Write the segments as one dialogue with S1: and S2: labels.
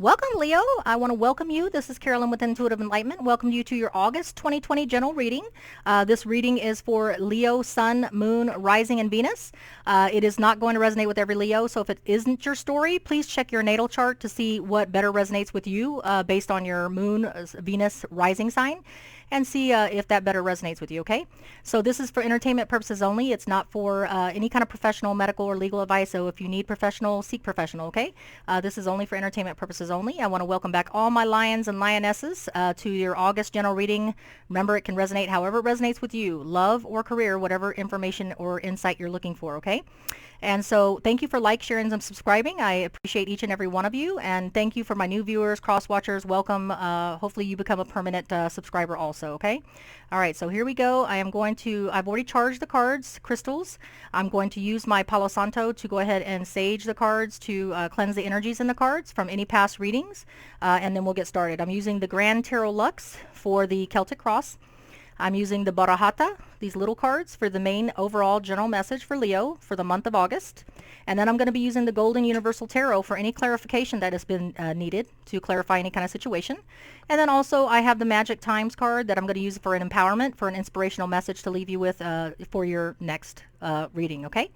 S1: Welcome, Leo. I want to welcome you. This is Carolyn with Intuitive Enlightenment. Welcome you to your August 2020 general reading. This reading is for Leo, Sun, Moon, Rising, and Venus. It is not going to resonate with every Leo, so if it isn't your story, please check your natal chart to see what better resonates with you based on your Moon, Venus, Rising sign, and see if that better resonates with you, okay? So this is for entertainment purposes only. It's not for any kind of professional, medical, or legal advice, so if you need professional, seek professional, okay? This is only for entertainment purposes only. I want to welcome back all my lions and lionesses to your August general reading. Remember, it can resonate however it resonates with you, love or career, whatever information or insight you're looking for, okay? And so thank you for sharing, and subscribing. I appreciate each and every one of you. And thank you for my new viewers, cross-watchers. Welcome. Hopefully you become a permanent subscriber also, okay? All right, so here we go. I've already charged the cards, crystals. I'm going to use my Palo Santo to go ahead and sage the cards to cleanse the energies in the cards from any past readings. And then we'll get started. I'm using the Grand Tarot Lux for the Celtic Cross. I'm using the Barahata, these little cards, for the main overall general message for Leo for the month of August. And then I'm going to be using the Golden Universal Tarot for any clarification that has been needed to clarify any kind of situation. And then also I have the Magic Times card that I'm going to use for an empowerment, for an inspirational message to leave you with for your next reading, okay?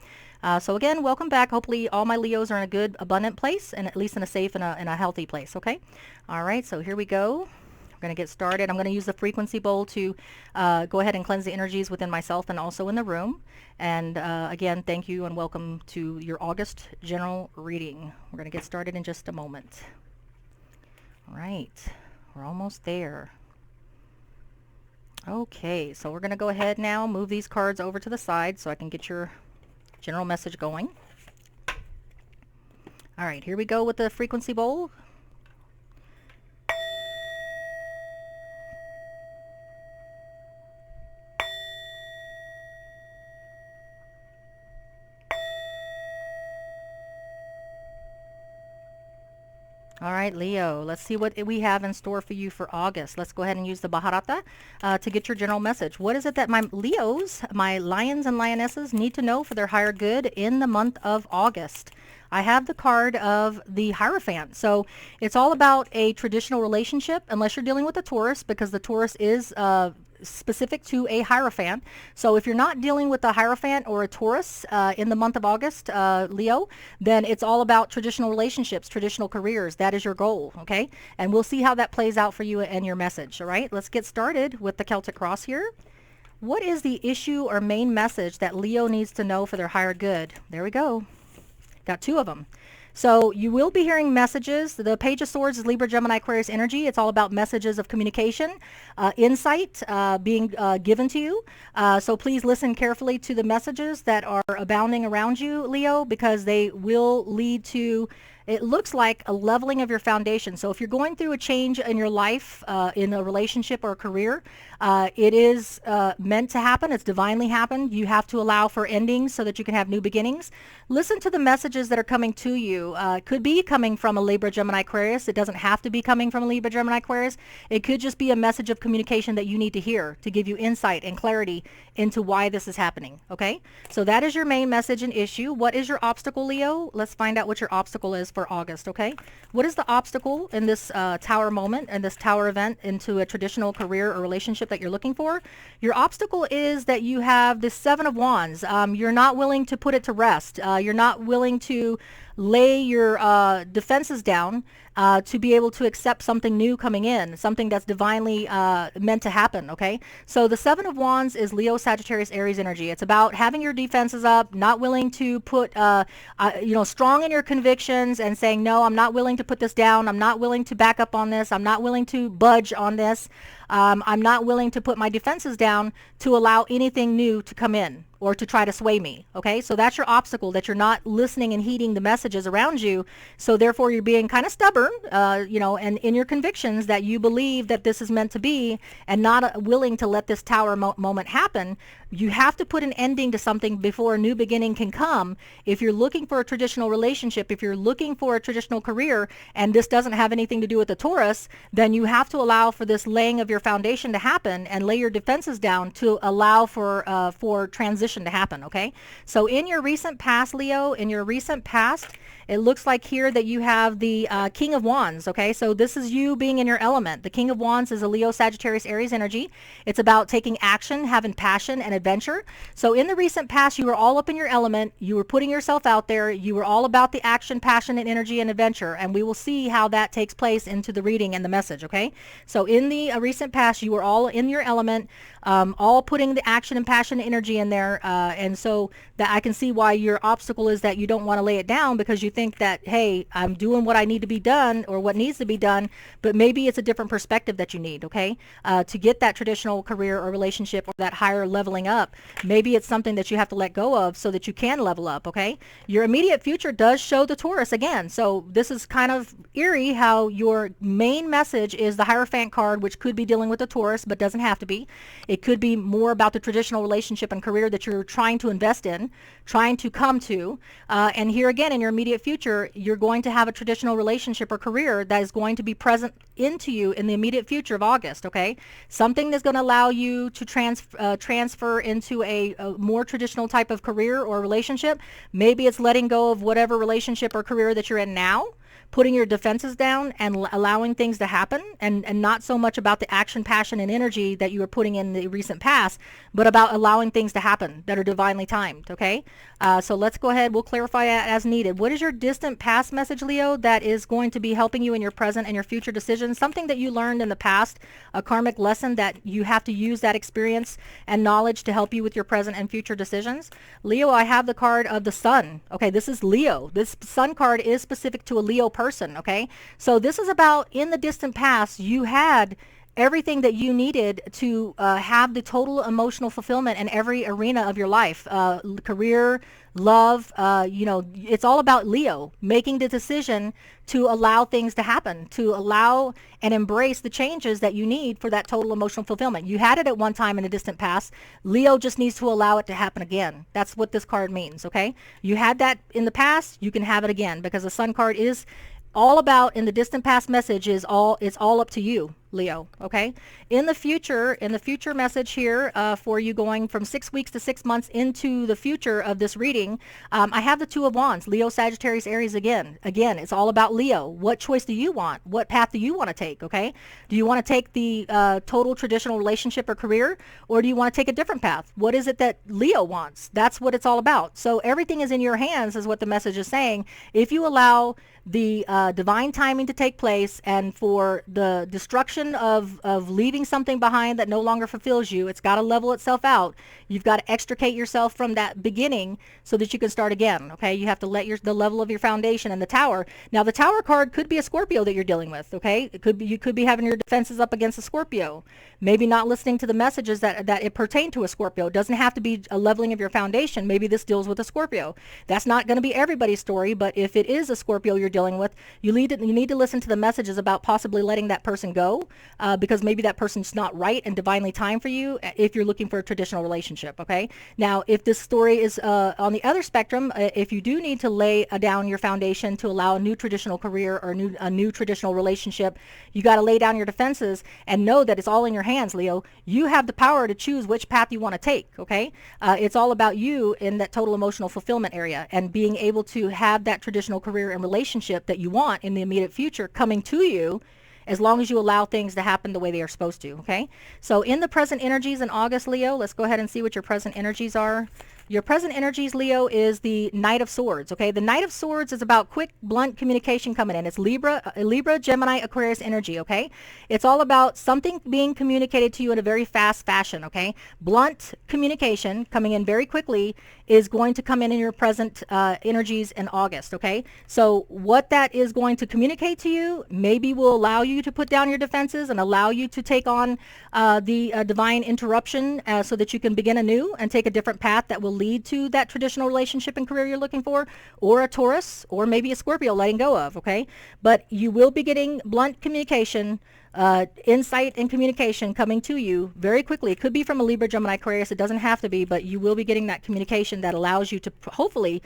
S1: So again, welcome back. Hopefully all my Leos are in a good, abundant place, and at least in a safe and a healthy place, okay? All right, so here we go. We're going to get started. I'm going to use the frequency bowl to go ahead and cleanse the energies within myself and also in the room. And again, thank you and welcome to your August general reading. We're going to get started in just a moment. All right, we're almost there. Okay, so we're going to go ahead now, move these cards over to the side so I can get your general message going. All right, here we go with the frequency bowl. All right, Leo, let's see what we have in store for you for August. Let's go ahead and use the Barahata to get your general message. What is it that my Leos, my lions and lionesses, need to know for their higher good in the month of August? I have the card of the Hierophant. So it's all about a traditional relationship, unless you're dealing with a Taurus, because the Taurus is specific to a Hierophant. So if you're not dealing with a Hierophant or a Taurus in the month of August, Leo, then it's all about traditional relationships, traditional careers. That is your goal, okay? And we'll see how that plays out for you and your message, all right? Let's get started with the Celtic Cross here. What is the issue or main message that Leo needs to know for their higher good? There we go. Got two of them. So you will be hearing messages. The Page of Swords is Libra, Gemini, Aquarius energy. It's all about messages of communication, insight being given to you. So please listen carefully to the messages that are abounding around you, Leo, because they will lead to, it looks like, a leveling of your foundation. So if you're going through a change in your life, in a relationship or a career, it is meant to happen. It's divinely happened. You have to allow for endings so that you can have new beginnings. Listen to the messages that are coming to you. It could be coming from a Libra, Gemini, Aquarius. It doesn't have to be coming from a Libra, Gemini, Aquarius. It could just be a message of communication that you need to hear to give you insight and clarity into why this is happening, okay? So that is your main message and issue. What is your obstacle, Leo? Let's find out what your obstacle is for August, okay? What is the obstacle in this tower moment and this tower event into a traditional career or relationship that you're looking for? Your obstacle is that you have the Seven of Wands. You're not willing to put it to rest. You're not willing to lay your defenses down to be able to accept something new coming in, something that's divinely meant to happen, okay? So the Seven of Wands is Leo, Sagittarius, Aries energy. It's about having your defenses up, not willing to put, strong in your convictions and saying, no, I'm not willing to put this down. I'm not willing to back up on this. I'm not willing to budge on this. I'm not willing to put my defenses down to allow anything new to come in or to try to sway me, okay? So that's your obstacle, that you're not listening and heeding the messages around you. So therefore you're being kind of stubborn, and in your convictions that you believe that this is meant to be and not willing to let this tower moment happen. You have to put an ending to something before a new beginning can come. If you're looking for a traditional relationship, if you're looking for a traditional career, and this doesn't have anything to do with the Taurus, then you have to allow for this laying of your foundation to happen and lay your defenses down to allow for transition to happen, okay? So in your recent past, Leo, in your recent past, It looks like here that you have the King of Wands, okay? So this is you being in your element. The King of Wands is a Leo, Sagittarius, Aries energy. It's about taking action, having passion and adventure. So in the recent past, you were all up in your element. You were putting yourself out there. You were all about the action, passion, and energy and adventure. And we will see how that takes place into the reading and the message, okay? So in the recent past, you were all in your element, all putting the action and passion and energy in there. And so that I can see why your obstacle is that you don't want to lay it down, because you think that, hey, I'm doing what I need to be done or what needs to be done, but maybe it's a different perspective that you need, okay? To get that traditional career or relationship or that higher leveling up, maybe it's something that you have to let go of so that you can level up, okay? Your immediate future does show the Taurus again. So this is kind of eerie how your main message is the Hierophant card, which could be dealing with the Taurus, but doesn't have to be. It could be more about the traditional relationship and career that you're trying to invest in, trying to come to. And here again, in your immediate future, you're going to have a traditional relationship or career that is going to be present into you in the immediate future of August, okay? Something that's going to allow you to transfer into a more traditional type of career or relationship. Maybe it's letting go of whatever relationship or career that you're in now, putting your defenses down and allowing things to happen, and not so much about the action, passion, and energy that you were putting in the recent past, but about allowing things to happen that are divinely timed, okay? So let's go ahead. We'll clarify that as needed. What is your distant past message, Leo, that is going to be helping you in your present and your future decisions? Something that you learned in the past, a karmic lesson that you have to use that experience and knowledge to help you with your present and future decisions. Leo, I have the card of the Sun. Okay, this is Leo. This Sun card is specific to a Leo person, okay? So this is about, in the distant past, you had everything that you needed to have the total emotional fulfillment in every arena of your life, career, love, it's all about Leo making the decision to allow things to happen, to allow and embrace the changes that you need for that total emotional fulfillment. You had it at one time in the distant past. Leo just needs to allow it to happen again. That's what this card means, okay? You had that in the past, you can have it again, because the Sun card is all about, in the distant past message, it's all up to you, Leo, okay? In the future message here for you going from 6 weeks to 6 months into the future of this reading, I have the Two of Wands, Leo, Sagittarius, Aries again. Again, it's all about Leo. What choice do you want? What path do you want to take, okay? Do you want to take the total traditional relationship or career, or do you want to take a different path? What is it that Leo wants? That's what it's all about. So everything is in your hands, is what the message is saying. If you allow the divine timing to take place, and for the destruction of leaving something behind that no longer fulfills you, it's got to level itself out. You've got to extricate yourself from that beginning so that you can start again, okay? You have to let the level of your foundation. And the Tower, now the Tower card could be a Scorpio that you're dealing with, okay? It could be, you could be having your defenses up against a Scorpio, maybe not listening to the messages that it pertain to a Scorpio. It doesn't have to be a leveling of your foundation. Maybe this deals with a Scorpio. That's not going to be everybody's story, but if it is a Scorpio you're dealing with, you need to listen to the messages about possibly letting that person go, because maybe that person's not right and divinely timed for you if you're looking for a traditional relationship, okay? Now, if this story is on the other spectrum, if you do need to lay down your foundation to allow a new traditional career or a new traditional relationship, you got to lay down your defenses and know that it's all in your hands, Leo. You have the power to choose which path you want to take, okay? It's all about you in that total emotional fulfillment area, and being able to have that traditional career and relationship that you want in the immediate future coming to you, as long as you allow things to happen the way they are supposed to, okay? So in the present energies in August, Leo, let's go ahead and see what your present energies are. Your present energies, Leo, is the Knight of Swords, okay? The Knight of Swords is about quick, blunt communication coming in. It's Libra, Gemini, Aquarius energy, okay? It's all about something being communicated to you in a very fast fashion, okay? Blunt communication coming in very quickly is going to come in your present energies in August, okay? So what that is going to communicate to you maybe will allow you to put down your defenses and allow you to take on the divine interruption so that you can begin anew and take a different path that will lead to that traditional relationship and career you're looking for, or a Taurus, or maybe a Scorpio letting go of, okay? But you will be getting blunt communication insight and communication coming to you very quickly. It could be from a Libra, Gemini, Aquarius. It doesn't have to be, but you will be getting that communication that allows you to hopefully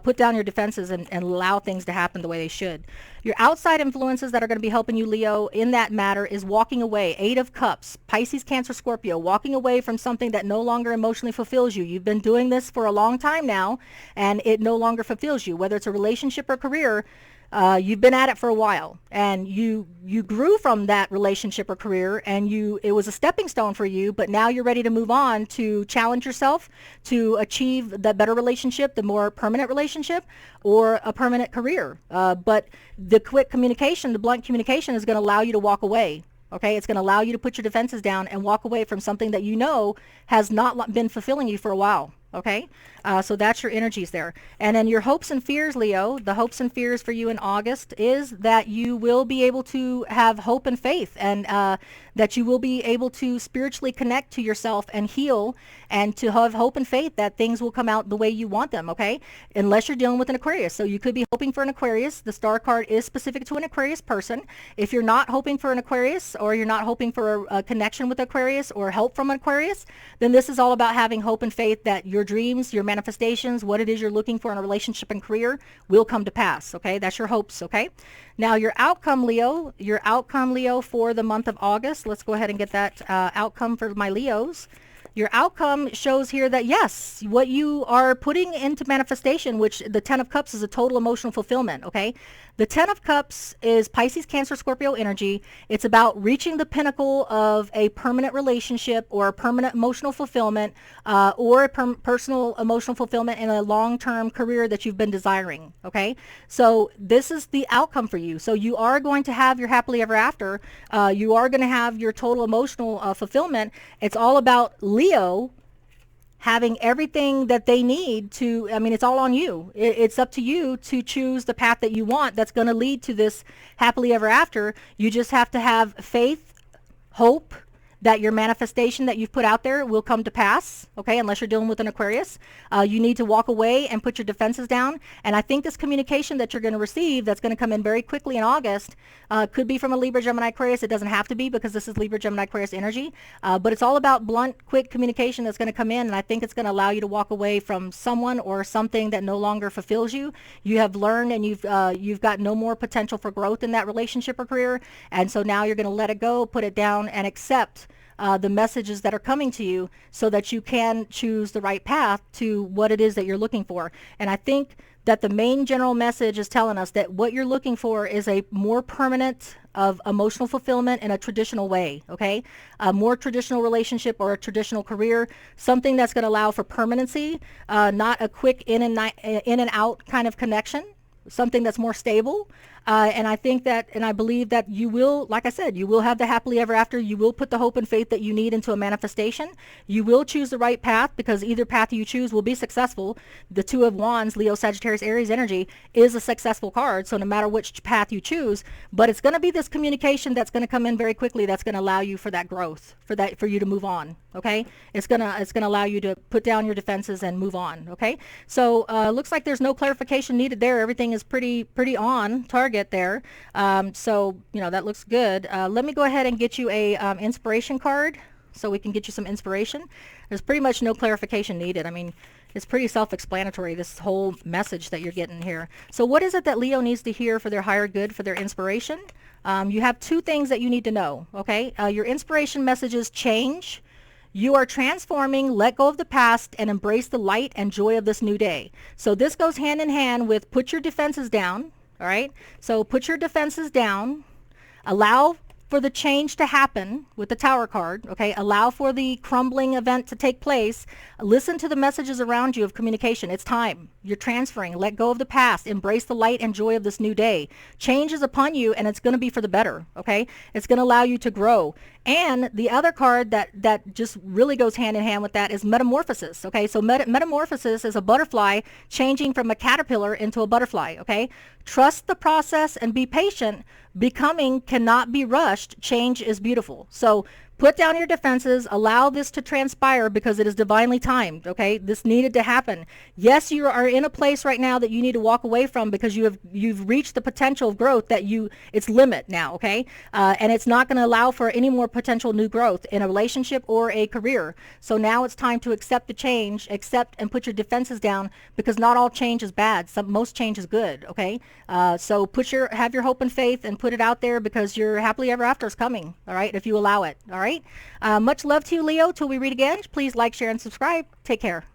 S1: put down your defenses and allow things to happen the way they should. Your outside influences that are going to be helping you, Leo, in that matter is walking away. 8 of Cups, Pisces, Cancer, Scorpio, walking away from something that no longer emotionally fulfills you. You've been doing this for a long time now, and it no longer fulfills you, whether it's a relationship or career. You've been at it for a while, and you grew from that relationship or career, and it was a stepping stone for you, but now you're ready to move on to challenge yourself to achieve the better relationship, the more permanent relationship, or a permanent career. But the quick communication, the blunt communication is going to allow you to walk away. Okay, it's going to allow you to put your defenses down and walk away from something that you know has not been fulfilling you for a while. Okay, so that's your energies there. And then your hopes and fears, Leo, the hopes and fears for you in August is that you will be able to have hope and faith, and that you will be able to spiritually connect to yourself and heal, and to have hope and faith that things will come out the way you want them, okay? Unless you're dealing with an Aquarius. So you could be hoping for an Aquarius. The star card is specific to an Aquarius person. If you're not hoping for an Aquarius, or you're not hoping for a connection with Aquarius or help from an Aquarius, then this is all about having hope and faith that your dreams, your manifestations, what it is you're looking for in a relationship and career will come to pass, okay? That's your hopes, okay? Now your outcome, Leo, for the month of August. Let's go ahead and get that outcome for my Leos. Your outcome shows here that yes, what you are putting into manifestation, which the 10 of Cups is a total emotional fulfillment, okay? The 10 of Cups is Pisces, Cancer, Scorpio energy. It's about reaching the pinnacle of a permanent relationship or a permanent emotional fulfillment, or a personal emotional fulfillment in a long-term career that you've been desiring, okay? So this is the outcome for you. So you are going to have your happily ever after. You are going to have your total emotional fulfillment. It's all about Leo having everything that they need to, I mean, it's all on you. It's up to you to choose the path that you want that's going to lead to this happily ever after. You just have to have faith, hope, that your manifestation that you've put out there will come to pass, okay, unless you're dealing with an Aquarius. You need to walk away and put your defenses down. And I think this communication that you're going to receive that's going to come in very quickly in August could be from a Libra, Gemini, Aquarius. It doesn't have to be, because this is Libra, Gemini, Aquarius energy. But it's all about blunt, quick communication that's going to come in. And I think it's going to allow you to walk away from someone or something that no longer fulfills you. You have learned, and you've got no more potential for growth in that relationship or career. And so now you're going to let it go, put it down, and accept the messages that are coming to you, so that you can choose the right path to what it is that you're looking for. And I think that the main general message is telling us that what you're looking for is a more permanent of emotional fulfillment in a traditional way, okay? A more traditional relationship or a traditional career, something that's going to allow for permanency, not a quick in and out kind of connection, something that's more stable. And I think that, and I believe that you will, like I said, you will have the happily ever after. You will put the hope and faith that you need into a manifestation. You will choose the right path, because either path you choose will be successful. The Two of Wands, Leo, Sagittarius, Aries energy is a successful card. So no matter which path you choose, but it's going to be this communication that's going to come in very quickly that's going to allow you for that growth, for you to move on. Okay, it's gonna allow you to put down your defenses and move on. Okay, so looks like there's no clarification needed there. Everything is pretty on target there. So that looks good. Let me go ahead and get you a inspiration card, so we can get you some inspiration. There's pretty much no clarification needed. I mean, it's pretty self-explanatory, this whole message that you're getting here. So what is it that Leo needs to hear for their higher good, for their inspiration? You have 2 things that you need to know. Okay, your inspiration message is change. You are transforming, let go of the past, and embrace the light and joy of this new day. So this goes hand in hand with put your defenses down. All right, so put your defenses down, allow for the change to happen with the Tower card, okay? Allow for the crumbling event to take place. Listen to the messages around you of communication. It's time. You're transferring. Let go of the past. Embrace the light and joy of this new day. Change is upon you, and it's going to be for the better, okay? It's going to allow you to grow. And the other card that just really goes hand in hand with that is metamorphosis, okay? So metamorphosis is a butterfly changing from a caterpillar into a butterfly, okay? Trust the process and be patient. Becoming cannot be rushed. Change is beautiful. So Put down your defenses, allow this to transpire because it is divinely timed, okay? This needed to happen. Yes, you are in a place right now that you need to walk away from because you've reached the potential of growth that it's limit now, okay? And it's not going to allow for any more potential new growth in a relationship or a career. So now it's time to accept the change, accept and put your defenses down, because not all change is bad. Most change is good, okay? So have your hope and faith and put it out there, because your happily ever after is coming, all right, if you allow it, all right? Much love to you, Leo. Till we read again, please like, share, and subscribe. Take care.